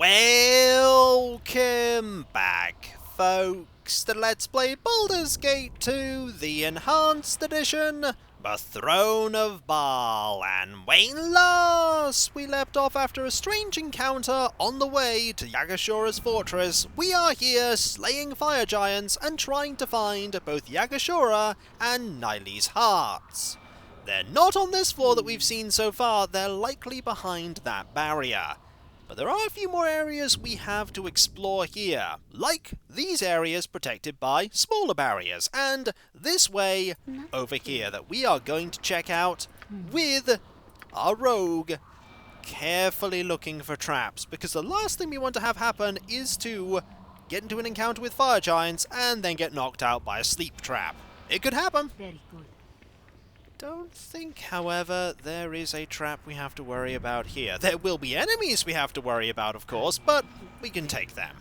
Welcome back, folks, to Let's Play Baldur's Gate 2, the Enhanced Edition, the Throne of Baal. And when last we left off after a strange encounter on the way to Yaga-Shura's fortress, we are here slaying fire giants and trying to find both Yaga-Shura and Nylee's hearts. They're not on this floor that we've seen so far, they're likely behind that barrier. But there are a few more areas we have to explore here, like these areas protected by smaller barriers, and this way over here that we are going to check out with our rogue, carefully looking for traps, because the last thing we want to have happen is to get into an encounter with fire giants and then get knocked out by a sleep trap. It could happen. Very good. Don't think, however, there is a trap we have to worry about here. There will be enemies we have to worry about, of course, but we can take them.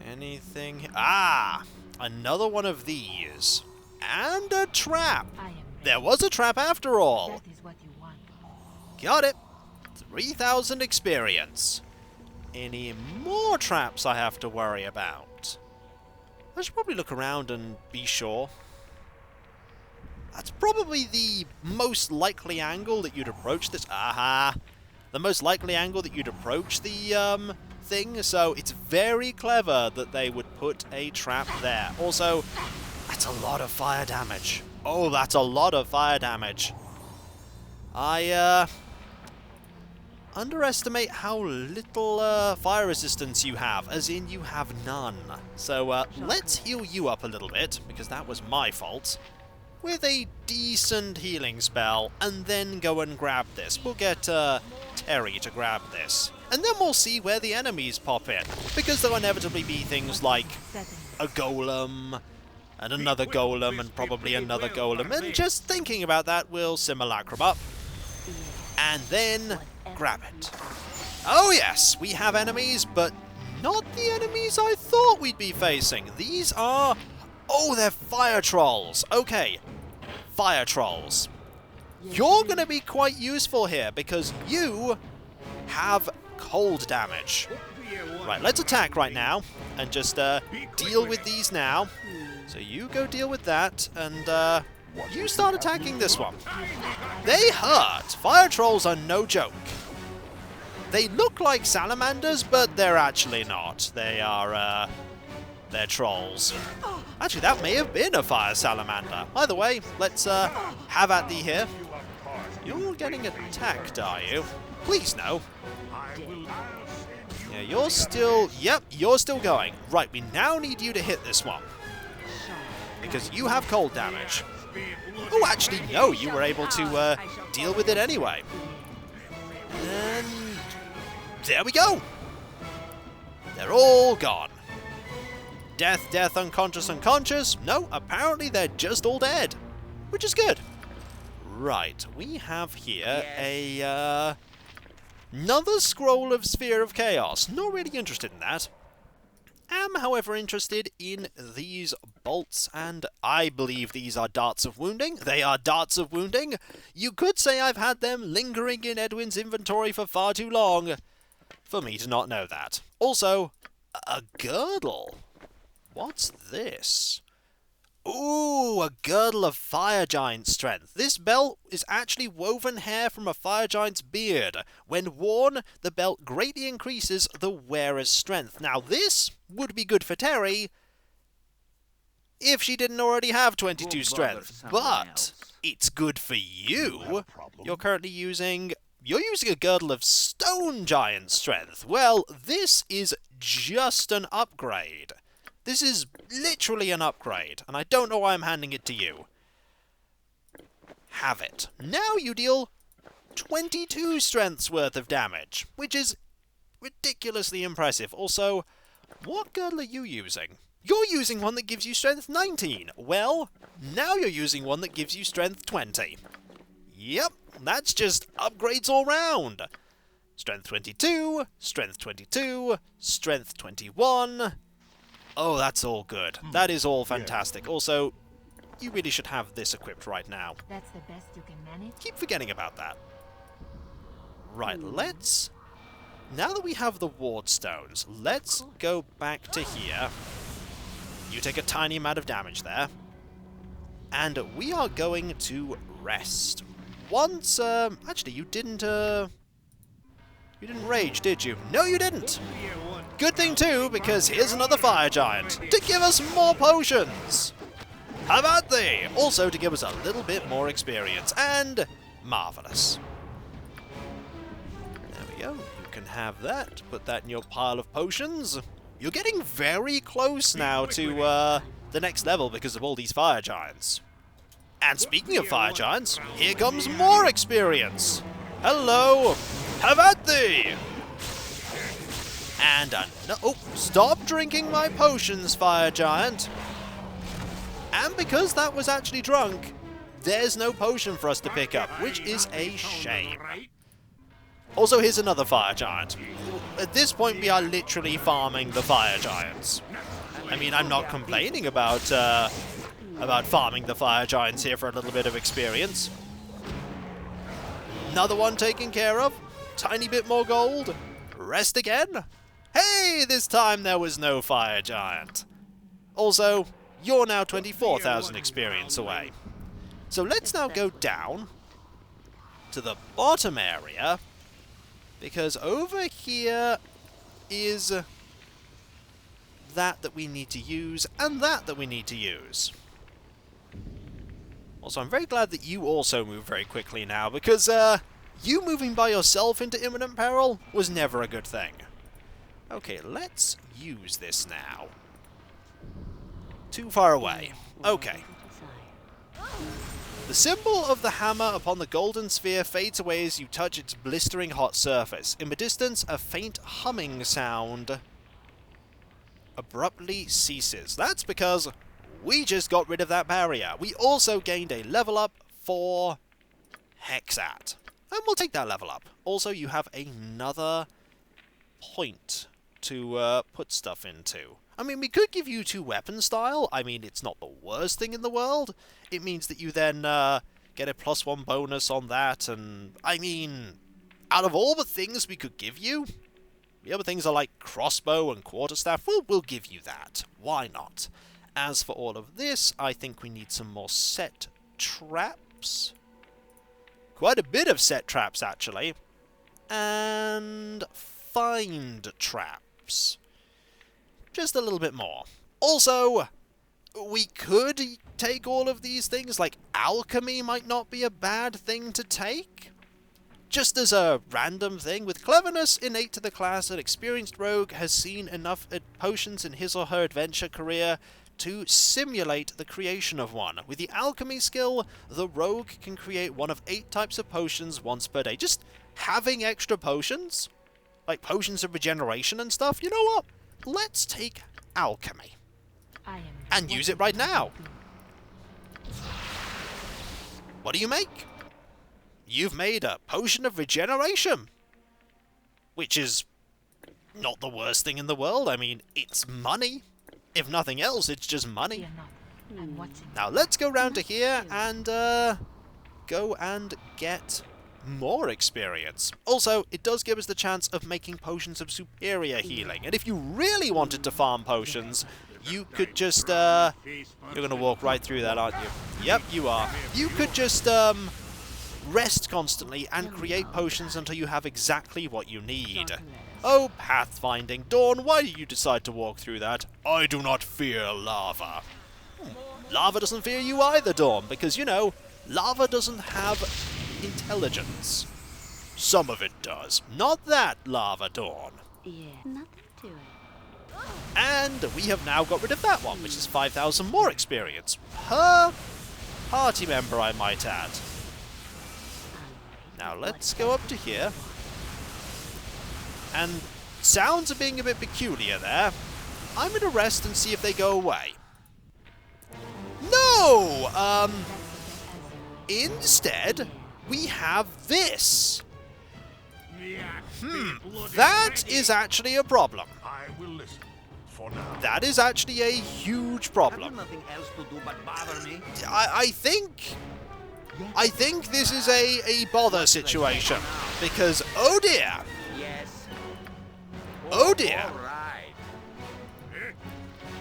Anything? Ah! Another one of these. And a trap! There was a trap after all! That is what you want. Got it! 3,000 experience. Any more traps I have to worry about? I should probably look around and be sure. That's probably the most likely angle that you'd approach this. Aha! The most likely angle that you'd approach the thing, so it's very clever that they would put a trap there. Also, that's a lot of fire damage. Oh, that's a lot of fire damage. I underestimate how little fire resistance you have, as in you have none. So let's heal you up a little bit, because that was my fault, with a decent healing spell, and then go and grab this. We'll get Terry to grab this. And then we'll see where the enemies pop in, because there'll inevitably be things like a golem, and another golem, and probably another golem, and just thinking about that, we'll simulacrum up, and then grab it. Oh yes, we have enemies, but not the enemies I thought we'd be facing. These are... oh, they're fire trolls. Okay, fire trolls. You're going to be quite useful here because you have cold damage. Right, let's attack right now and just deal with these now. So you go deal with that and you start attacking this one. They hurt. Fire trolls are no joke. They look like salamanders, but they're actually not. They are... they're trolls. Actually, that may have been a fire salamander. Either way, let's have at thee here. You're getting attacked, are you? Please no. Yeah, you're still... yep, you're still going. Right, we now need you to hit this one, because you have cold damage. Oh, actually, no, you were able to deal with it anyway. And there we go. They're all gone. Death, death, unconscious, unconscious. No, apparently they're just all dead, which is good. Right, we have here a another scroll of Sphere of Chaos. Not really interested in that. Am, however, interested in these bolts, and I believe these are darts of wounding. They are darts of wounding. You could say I've had them lingering in Edwin's inventory for far too long for me to not know that. Also, a girdle. What's this? Ooh, a girdle of fire giant strength. This belt is actually woven hair from a fire giant's beard. When worn, the belt greatly increases the wearer's strength. Now this would be good for Terry if she didn't already have 22 strength, but it's good for you. You're currently using... you're using a girdle of stone giant strength. Well, this is just an upgrade. This is literally an upgrade, and I don't know why I'm handing it to you. Have it. Now you deal 22 strengths worth of damage, which is ridiculously impressive. Also, what girdle are you using? You're using one that gives you strength 19. Well, now you're using one that gives you strength 20. Yep, that's just upgrades all round. Strength 22, strength 22, strength 21... oh, that's all good. That is all fantastic. Also, you really should have this equipped right now. That's the best you can manage. Keep forgetting about that. Right, let's now that we have the ward stones, let's go back to here. You take a tiny amount of damage there. And we are going to rest. Once, actually, you didn't rage, did you? No, you didn't! Good thing, too, because here's another fire giant to give us more potions! How about thee? Also to give us a little bit more experience, and marvellous. There we go, you can have that, put that in your pile of potions. You're getting very close now to, the next level because of all these fire giants. And speaking of fire giants, here comes more experience! Hello! Have at thee! And oh, stop drinking my potions, fire giant! And because that was actually drunk, there's no potion for us to pick up, which is a shame. Also, here's another fire giant. At this point, we are literally farming the fire giants. I mean, I'm not complaining about farming the fire giants here for a little bit of experience. Another one taken care of. Tiny bit more gold. Rest again. Hey, this time there was no fire giant. Also, you're now 24,000 experience away. So let's now go down to the bottom area, because over here is that we need to use, and that we need to use. Also, I'm very glad that you also move very quickly now, because you moving by yourself into imminent peril was never a good thing. Okay, let's use this now. Too far away. Okay. The symbol of the hammer upon the golden sphere fades away as you touch its blistering hot surface. In the distance, a faint humming sound abruptly ceases. That's because we just got rid of that barrier. We also gained a level up for Hexat. And we'll take that level up. Also, you have another point to put stuff into. I mean, we could give you 2 weapon style. I mean, it's not the worst thing in the world. It means that you then get a +1 bonus on that, and I mean, out of all the things we could give you, the other things are like crossbow and quarterstaff. We'll give you that. Why not? As for all of this, I think we need some more set traps. Quite a bit of set traps, actually. And find traps. Just a little bit more. Also, we could take all of these things, like alchemy might not be a bad thing to take. Just as a random thing, with cleverness innate to the class, an experienced rogue has seen enough potions in his or her adventure career to simulate the creation of one. With the alchemy skill, the rogue can create one of 8 types of potions once per day. Just having extra potions, like potions of regeneration and stuff, you know what? Let's take alchemy and use it right now. What do you make? You've made a potion of regeneration, which is not the worst thing in the world. I mean, it's money. If nothing else, it's just money. Now let's go round to here and go and get more experience. Also, it does give us the chance of making potions of superior healing. And if you really wanted to farm potions, you could just, you're going to walk right through that, aren't you? Yep, you are. You could just, rest constantly and create potions until you have exactly what you need. Oh, pathfinding. Dawn, why did you decide to walk through that? I do not fear lava. Lava doesn't fear you either, Dawn, because, you know, lava doesn't have intelligence. Some of it does. Not that, Lava Dawn. Yeah, nothing to it. And we have now got rid of that one, which is 5,000 more experience. Per party member, I might add. Now let's go up to here. And sounds are being a bit peculiar there. I'm going to rest and see if they go away. No! Instead, we have this. That is actually a problem. I will listen for now. That is actually a huge problem. Nothing else to do but bother me. I think this is a bother situation. Because, oh dear, Yes. dear. All right.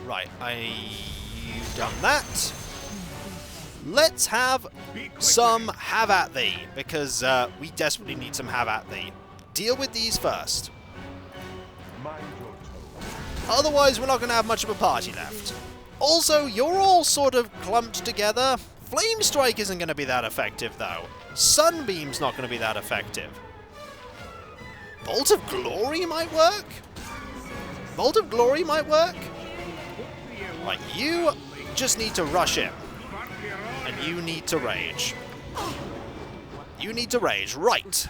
Right, I've done that. Let's have some have at thee, because we desperately need some have at thee. Deal with these first. Mind your toe. Otherwise, we're not going to have much of a party left. Also, you're all sort of clumped together. Flame Strike isn't going to be that effective, though. Sunbeam's not going to be that effective. Bolt of Glory might work? Bolt of Glory might work? Right, you just need to rush in. And you need to rage. You need to rage, right.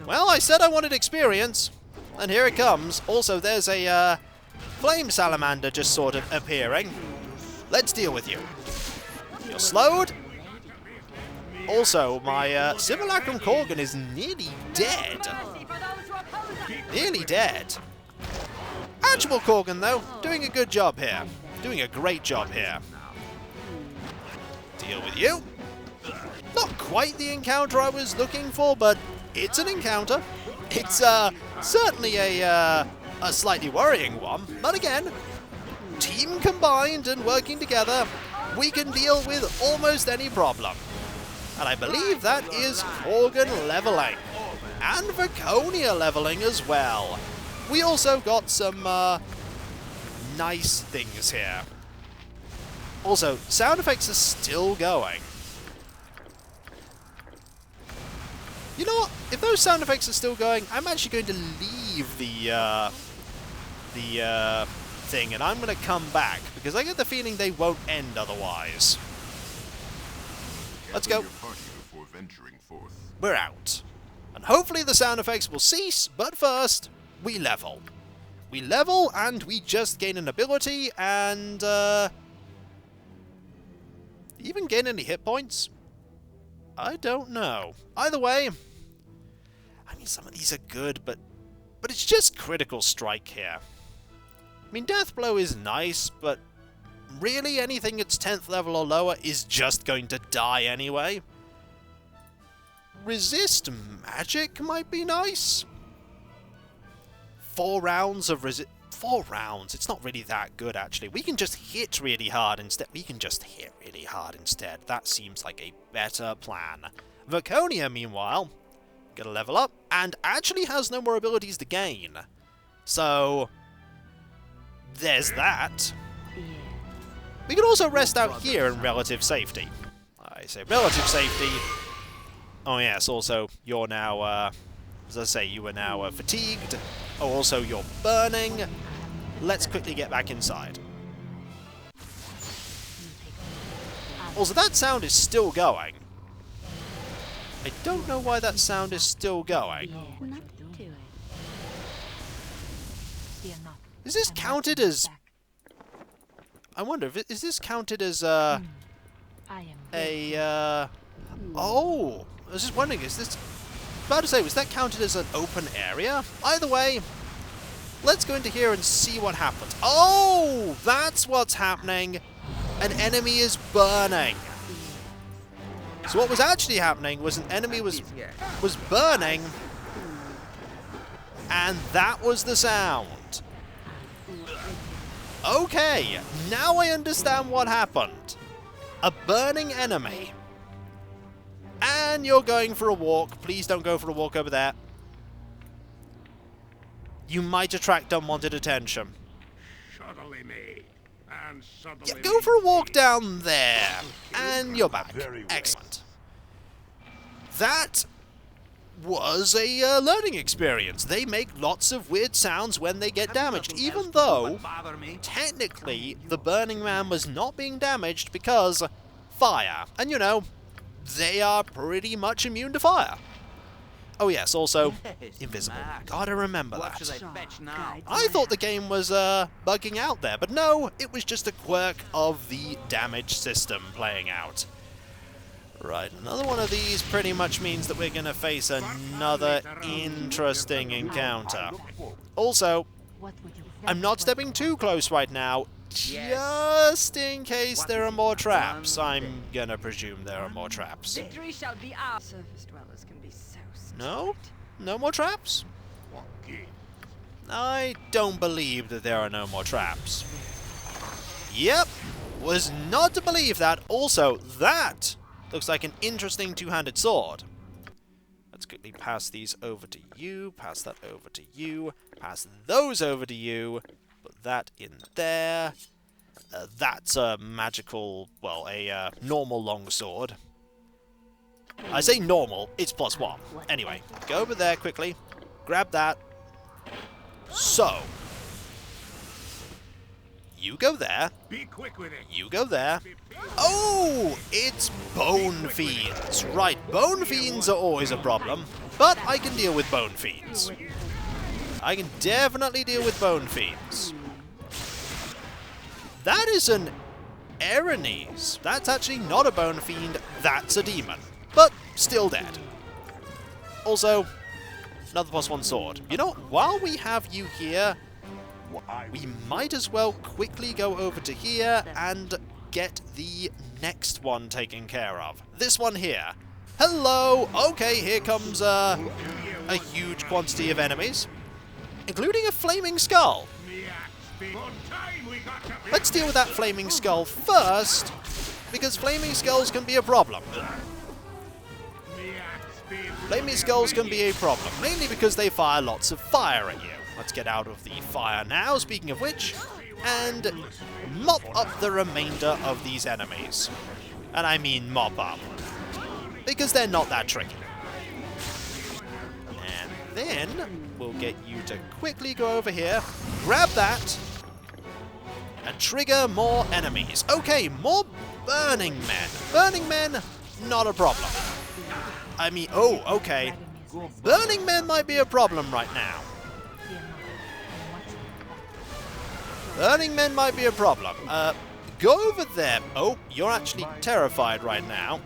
Well, I said I wanted experience. And here it comes. Also, there's a Flame Salamander just sort of appearing. Let's deal with you. You're slowed. Also, my Simulacrum Korgan is nearly dead. Nearly dead. Actual Korgan, though, doing a good job here. Doing a great job here. Deal with you. Not quite the encounter I was looking for, but it's an encounter. It's certainly a slightly worrying one. But again, team combined and working together, we can deal with almost any problem. And I believe that is Korgan leveling. And Verconia leveling as well. We also got some nice things here. Also, sound effects are still going. You know what? If those sound effects are still going, I'm actually going to leave the thing, and I'm going to come back, because I get the feeling they won't end otherwise. Let's go. We're out. And hopefully the sound effects will cease, but first, we level. We level, and we just gain an ability, and even gain any hit points? I don't know. Either way, I mean, some of these are good, but it's just critical strike here. I mean, death blow is nice, but really anything that's 10th level or lower is just going to die anyway. Resist magic might be nice. 4 rounds of resist. 4 rounds. It's not really that good, actually. We can just hit really hard instead. That seems like a better plan. Verconia, meanwhile, gonna level up and actually has no more abilities to gain. So there's that. We can also rest out here in relative safety. I say relative safety. Oh yes, also you're now, as I say, you are now fatigued. Oh, also you're burning. Let's quickly get back inside. Also, that sound is still going. I don't know why that sound is still going. Nothing to it. Is this counted as... I wonder, is this counted as, Oh! I was just wondering, is this... About to say, was that counted as an open area? Either way, let's go into here and see what happens. Oh! That's what's happening! An enemy is burning. So what was actually happening was an enemy was burning, and that was the sound. Okay, now I understand what happened. A burning enemy. And you're going for a walk. Please don't go for a walk over there. You might attract unwanted attention. Yeah, go for a walk down there. And you're back. Excellent. That was a learning experience. They make lots of weird sounds when they get damaged, even though, technically, the Burning Man was not being damaged because fire. And you know, they are pretty much immune to fire. Oh yes, also, invisible. Gotta remember that. I thought the game was bugging out there, but no, it was just a quirk of the damage system playing out. Right, another one of these pretty much means that we're going to face another interesting encounter. Also, I'm not stepping too close right now, just in case there are more traps. I'm going to presume there are more traps. Victory shall be ours. Surface dwellers can be so No? No more traps? I don't believe that there are no more traps. Yep, was not to believe that. Also, that looks like an interesting two-handed sword. Let's quickly pass these over to you, pass that over to you, pass those over to you, put that in there. That's a magical, well, a normal longsword. I say normal, it's +1. Anyway, go over there quickly, grab that. So, you go there, Be quick with it. you go there. Oh, it's Bone Fiends. Right, Bone Fiends are always a problem, but I can deal with Bone Fiends. I can definitely deal with Bone Fiends. That is an Erinese. That's actually not a Bone Fiend, that's a demon. But still dead. Also, another +1 sword. You know what? While we have you here, we might as well quickly go over to here and get the next one taken care of. This one here. Hello! Okay, here comes a huge quantity of enemies, including a flaming skull. Let's deal with that flaming skull first, because flaming skulls can be a problem. Flaming skulls can be a problem, mainly because they fire lots of fire at you. Let's get out of the fire now, speaking of which, and mop up the remainder of these enemies. And I mean mop up, because they're not that tricky. And then we'll get you to quickly go over here, grab that, and trigger more enemies. Okay, more Burning Men. Burning Men, not a problem. I mean, oh, okay. Burning Men might be a problem right now. Burning Men might be a problem. Go over there. Oh, you're actually terrified right now.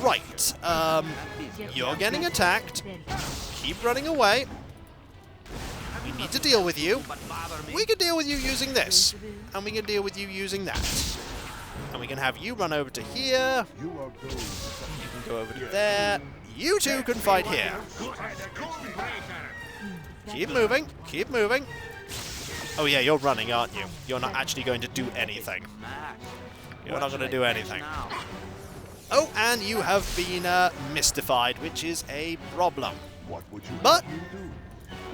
Right. You're getting attacked. Keep running away. We need to deal with you. We can deal with you using this. And we can deal with you using that. And we can have you run over to here. You can go over to there. You two can fight here. Keep moving. Keep moving. Oh yeah, you're running, aren't you? You're not actually going to do anything. You're not going to do anything. Oh, and you have been mystified, which is a problem. But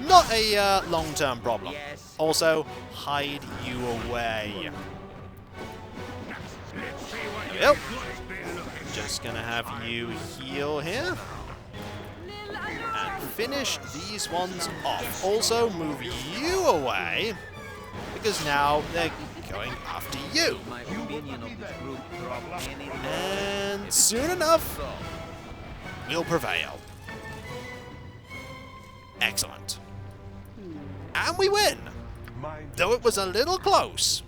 not a long-term problem. Also, hide you away. There we go. Just gonna have you heal here. And finish these ones off. Also, move you away, because now they're going after you. And soon enough, we'll prevail. Excellent. And we win! Though it was a little close.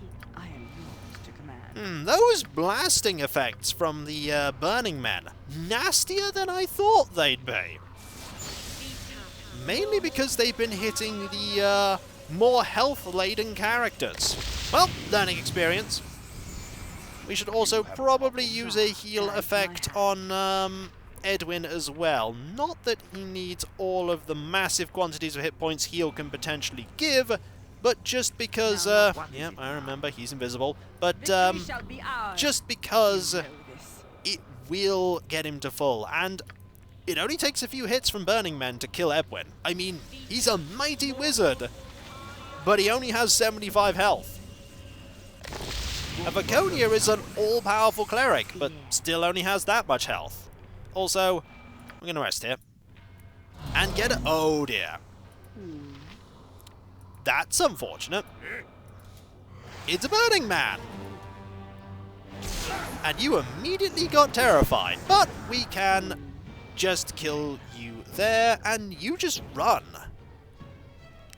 Those blasting effects from the Burning Men, nastier than I thought they'd be. Mainly because they've been hitting the more health-laden characters. Well, learning experience. We should also probably use a heal effect on Edwin as well. Not that he needs all of the massive quantities of hit points heal can potentially give, but just because, yeah, I remember, he's invisible, but just because it will get him to full, and it only takes a few hits from Burning Men to kill Edwin. I mean, he's a mighty wizard, but he only has 75 health. Avaconia is an all-powerful cleric, but still only has that much health. Also, we're going to rest here. And get it. Oh dear. That's unfortunate. It's a Burning Man! And you immediately got terrified, but we can just kill you there, and you just run.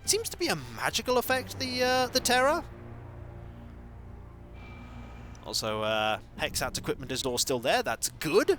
It seems to be a magical effect, the terror. Also, Hexat's equipment is all still there, that's good.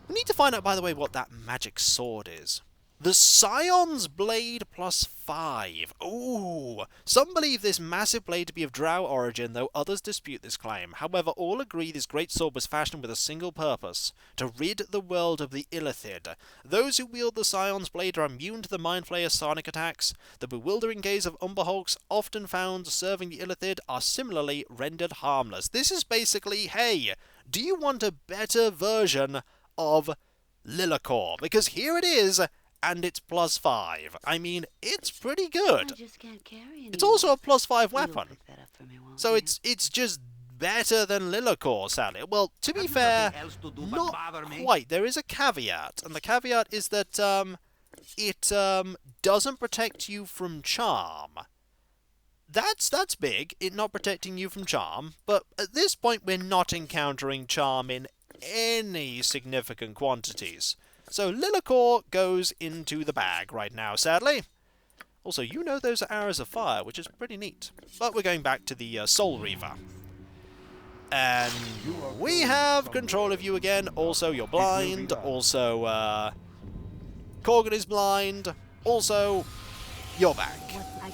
We need to find out, by the way, what that magic sword is. The Scion's Blade +5. Ooh! Some believe this massive blade to be of drow origin, though others dispute this claim. However, all agree this great sword was fashioned with a single purpose: to rid the world of the Illithid. Those who wield the Scion's Blade are immune to the Mind Flayer's sonic attacks. The bewildering gaze of Umberhulks, often found serving the Illithid, are similarly rendered harmless. This is basically, hey, do you want a better version of Lillicor? Because here it is, and it's +5. I mean, it's pretty good. I just can't carry It's also a +5 You'll weapon. pick that up for me, won't So you? it's just better than Lillicor, sadly. Well, to be fair, else to do but not bother me? quite. There is a caveat, and the caveat is that it doesn't protect you from charm. That's big, it not protecting you from charm, but at this point we're not encountering charm in any significant quantities. So Lillicor goes into the bag right now, sadly. Also, you know those are arrows of fire, which is pretty neat. But we're going back to the Soul Reaver. And we have control of you again. Also, you're blind. Also, Corgan is blind. Also, you're back.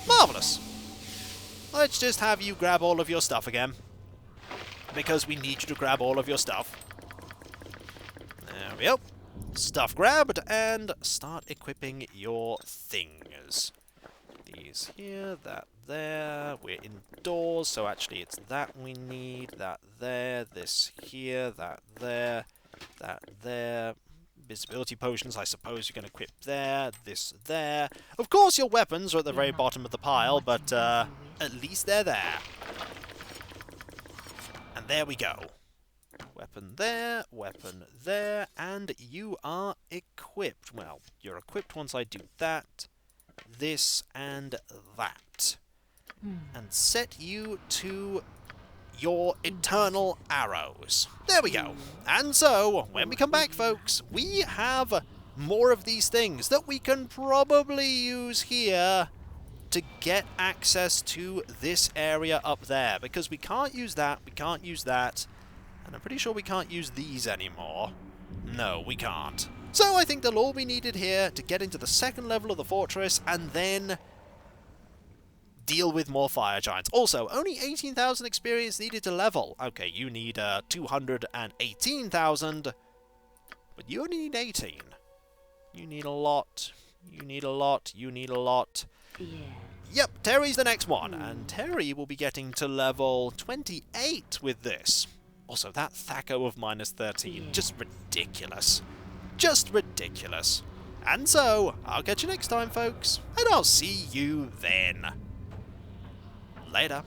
Marvellous. Let's just have you grab all of your stuff again. Because we need you to grab all of your stuff. There we go. Stuff grabbed, and start equipping your things. These here, that there. We're indoors, so actually it's that we need, that there, this here, that there, that there. Visibility potions, I suppose you're going to equip there, this there. Of course your weapons are at the very bottom of the pile, but at least they're there. And there we go. Weapon there, and you are equipped. Well, you're equipped once I do that, this, and that. And set you to your eternal arrows. There we go. And so, when we come back, folks, we have more of these things that we can probably use here to get access to this area up there. Because we can't use that, we can't use that. And I'm pretty sure we can't use these anymore. No, we can't. So I think they'll all be needed here to get into the second level of the fortress and then deal with more fire giants. Also, only 18,000 experience needed to level. Okay, you need 218,000, but you only need 18. You need a lot. You need a lot. You need a lot. Yeah. Yep, Terry's the next one, and Terry will be getting to level 28 with this. Also, that Thaco of -13, just ridiculous. Just ridiculous. And so, I'll catch you next time, folks, and I'll see you then. Later.